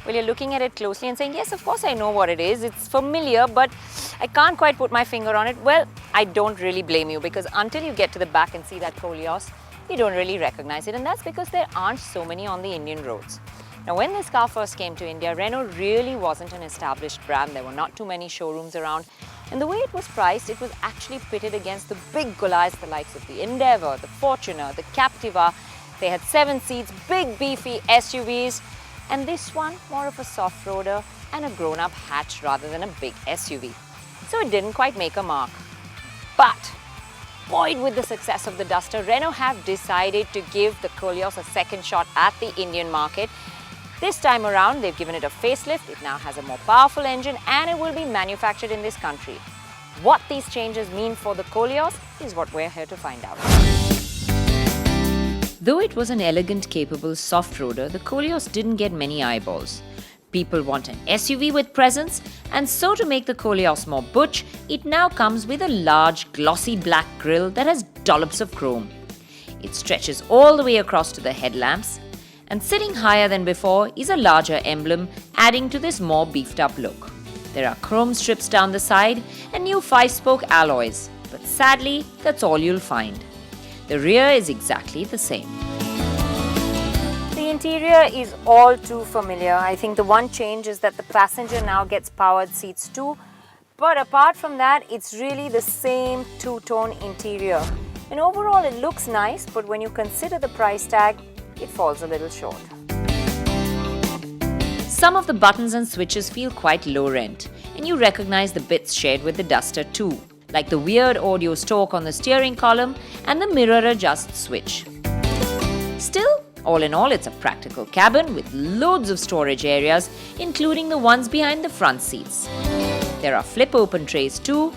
Well, you're looking at it closely and saying, yes, of course I know what it is. It's familiar, but I can't quite put my finger on it. Well, I don't really blame you, because until you get to the back and see that Koleos, you don't really recognize it. And that's because there aren't so many on the Indian roads. Now, when this car first came to India, Renault really wasn't an established brand. There were not too many showrooms around. And the way it was priced, it was actually pitted against the big Goliaths, the likes of the Endeavour, the Fortuner, the Captiva. They had 7 seats, big beefy SUVs. And this one, more of a soft roader and a grown-up hatch rather than a big SUV. So it didn't quite make a mark. But buoyed with the success of the Duster, Renault have decided to give the Koleos a second shot at the Indian market. This time around, they've given it a facelift. It now has a more powerful engine and it will be manufactured in this country. What these changes mean for the Koleos is what we're here to find out. Though it was an elegant, capable soft roader, the Koleos didn't get many eyeballs. People want an SUV with presence, and so to make the Koleos more butch, it now comes with a large, glossy black grille that has dollops of chrome. It stretches all the way across to the headlamps, and sitting higher than before is a larger emblem, adding to this more beefed up look. There are chrome strips down the side and new 5-spoke alloys, but sadly, that's all you'll find. The rear is exactly the same. The interior is all too familiar. I think the one change is that the passenger now gets powered seats too. But apart from that, it's really the same two-tone interior. And overall it looks nice, but when you consider the price tag, it falls a little short. Some of the buttons and switches feel quite low rent, and you recognize the bits shared with the Duster too, like the weird audio stalk on the steering column and the mirror adjust switch. Still, all in all, it's a practical cabin with loads of storage areas, including the ones behind the front seats. There are flip-open trays too,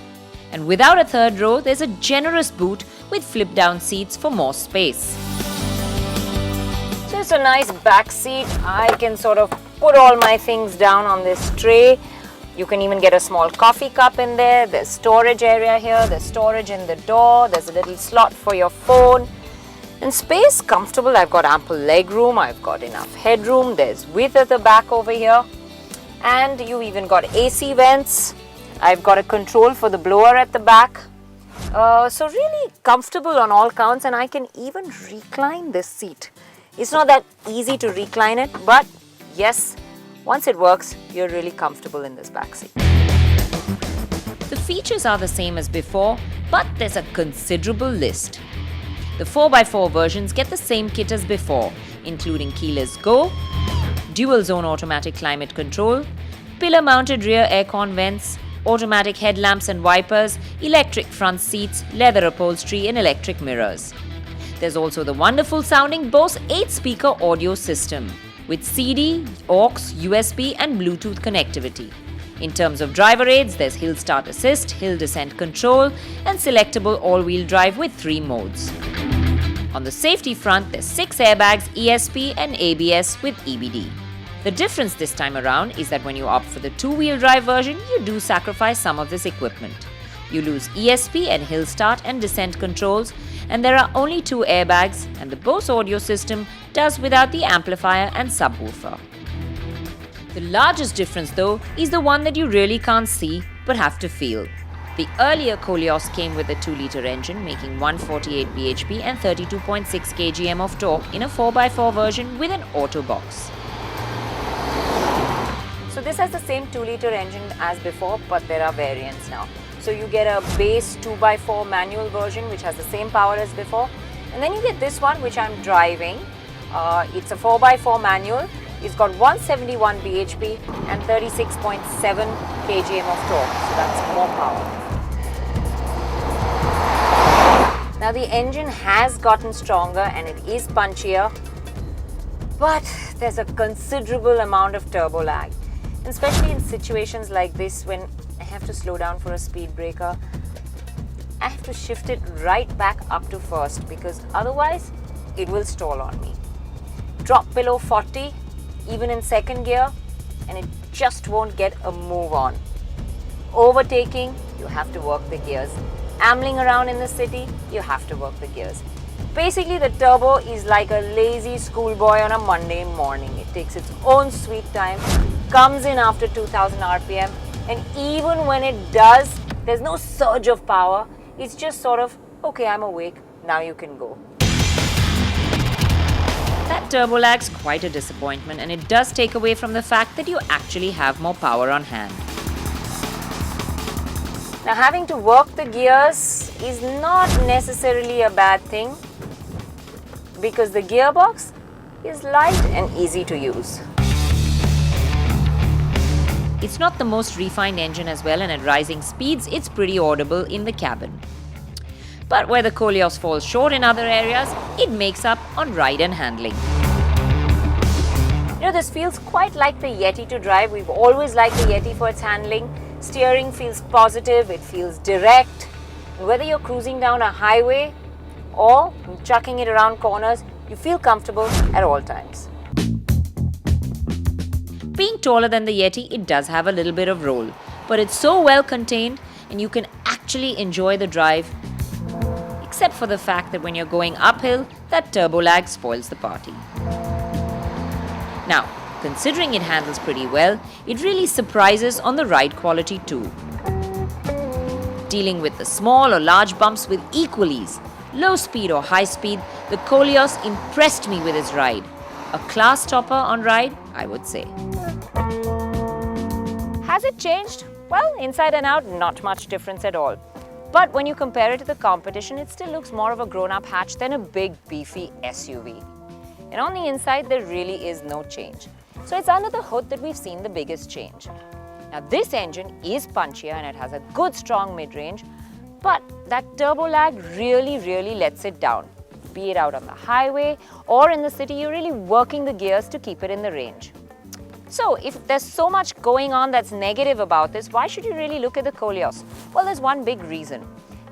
and without a third row, there's a generous boot with flip-down seats for more space. So it's a nice back seat. I can sort of put all my things down on this tray. You can even get a small coffee cup in there. There's storage area here. There's storage in the door. There's a little slot for your phone. And space, comfortable. I've got ample leg room. I've got enough headroom. There's width at the back over here. And you even got AC vents. I've got a control for the blower at the back. So really comfortable on all counts, and I can even recline this seat. It's not that easy to recline it, but yes, once it works, you're really comfortable in this backseat. The features are the same as before, but there's a considerable list. The 4x4 versions get the same kit as before, including keyless go, dual zone automatic climate control, pillar mounted rear aircon vents, automatic headlamps and wipers, electric front seats, leather upholstery and electric mirrors. There's also the wonderful sounding Bose 8-speaker audio system with CD, aux, USB and Bluetooth connectivity. In terms of driver aids, there's Hill Start Assist, Hill Descent Control and selectable all-wheel drive with 3 modes. On the safety front, there's 6 airbags, ESP and ABS with EBD. The difference this time around is that when you opt for the 2-wheel drive version, you do sacrifice some of this equipment. You lose ESP and Hill Start and Descent controls, and there are only 2 airbags, and the Bose audio system does without the amplifier and subwoofer. The largest difference though is the one that you really can't see but have to feel. The earlier Koleos came with a 2-litre engine making 148 bhp and 32.6 kgm of torque in a 4x4 version with an auto box. So this has the same 2-litre engine as before, but there are variants now. So you get a base 2x4 manual version which has the same power as before, and then you get this one which I'm driving. It's a 4x4 manual. It's got 171 bhp and 36.7 kgm of torque, so that's more power. Now the engine has gotten stronger and it is punchier, but there's a considerable amount of turbo lag, and especially in situations like this when I have to slow down for a speed breaker. I have to shift it right back up to first because otherwise it will stall on me. Drop below 40 even in second gear and it just won't get a move on. Overtaking, you have to work the gears. Ambling around in the city, you have to work the gears. Basically the turbo is like a lazy schoolboy on a Monday morning. It takes its own sweet time, comes in after 2000 RPM, and even when it does, there's no surge of power. It's just sort of, okay, I'm awake, now you can go. That turbo lag's quite a disappointment, and it does take away from the fact that you actually have more power on hand. Now, having to work the gears is not necessarily a bad thing because the gearbox is light and easy to use. It's not the most refined engine as well, and at rising speeds, it's pretty audible in the cabin. But where the Koleos falls short in other areas, it makes up on ride and handling. You know, this feels quite like the Yeti to drive. We've always liked the Yeti for its handling. Steering feels positive, it feels direct. Whether you're cruising down a highway or chucking it around corners, you feel comfortable at all times. Being taller than the Yeti, it does have a little bit of roll, but it's so well contained and you can actually enjoy the drive, except for the fact that when you're going uphill, that turbo lag spoils the party. Now, considering it handles pretty well, it really surprises on the ride quality too. Dealing with the small or large bumps with equal ease, low speed or high speed, the Koleos impressed me with its ride. A class topper on ride, I would say. Has it changed? Well, inside and out, not much difference at all. But when you compare it to the competition, it still looks more of a grown-up hatch than a big, beefy SUV. And on the inside, there really is no change. So it's under the hood that we've seen the biggest change. Now, this engine is punchier and it has a good, strong mid-range, but that turbo lag really lets it down. Be it out on the highway or in the city, you're really working the gears to keep it in the range. So if there's so much going on that's negative about this, why should you really look at the Koleos? Well, there's one big reason.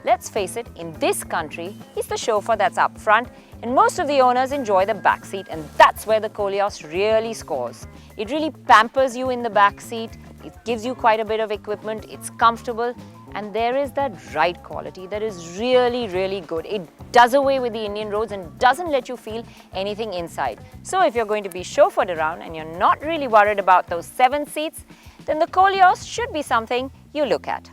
Let's face it, in this country, it's the chauffeur that's up front, and most of the owners enjoy the back seat, and that's where the Koleos really scores. It really pampers you in the back seat, it gives you quite a bit of equipment, it's comfortable, and there is that ride quality that is really good. It does away with the Indian roads and doesn't let you feel anything inside. So if you're going to be chauffeured around and you're not really worried about those 7 seats, then the Koleos should be something you look at.